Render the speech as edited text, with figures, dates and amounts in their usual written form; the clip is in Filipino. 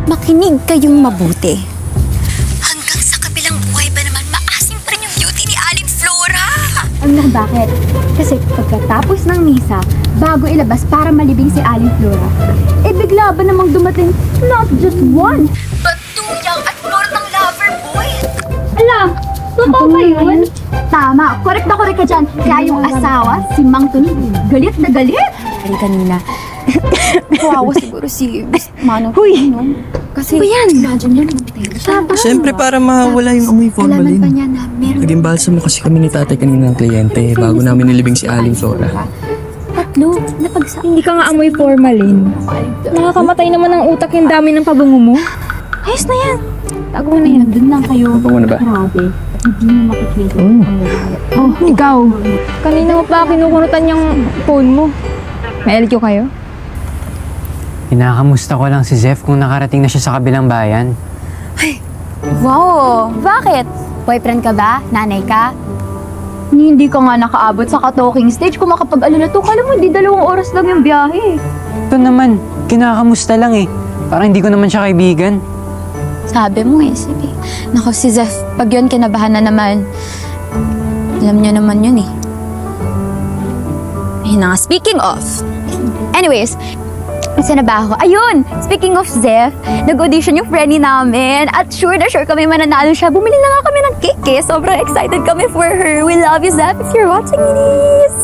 Makinig kayong mabuti. Hanggang sa kabilang buhay ba naman, maasim pa rin yung beauty ni Aling Flora? Bakit? Kasi pagkatapos ng misa, bago ilabas para malibing si Aling Flora, bigla ba namang dumating not just one, but two young at mortang lover boy? Ala, totoo ba yun? Tama, correct ka dyan. Kaya yung asawa, si Mang Tunog, galit na galit. Kanina. Kawawa siguro si Manong. Huy! Kasi, imagine yun. Siyempre para mawala yung amoy formalin. pa niya na meron. Naging balsamo kasi kami ni tatay kanina ng kliyente bago namin nilibing si Aling Flora. Tatlo, Hindi ka nga amoy formalin. Nakakamatay naman ng utak yung dami ng pabango mo. ayos na yan. Tago na yan, dun lang kayo. Pabango na ba? Grabe, hindi mo makikita. Oh, ikaw. Kanina mo pa kinukunutan yung phone mo. May LQ kayo? Kinakamusta ko lang si Zeph kung nakarating na siya sa kabilang bayan. Wow! Bakit? Boyfriend ka ba? Nanay ka? Hindi ka nga nakaabot sa ka-talking stage kung makapag-alala to. Kala mo, di 2 oras lang yung biyahe. Ito naman, kinakamusta lang eh. Parang hindi ko naman siya kaibigan. Sabi mo sige. Naku, si Zeph, pag yun kinabahan na naman. Alam niyo naman yun eh. Ayun na nga, speaking of. Anyways, isa na ba ako? Ayun! Speaking of Zeph, nag-audition yung friendly namin. At sure na sure kami mananalo siya. Bumili na nga kami ng cake eh. Sobrang excited kami for her. We love you, Zeph, if you're watching this.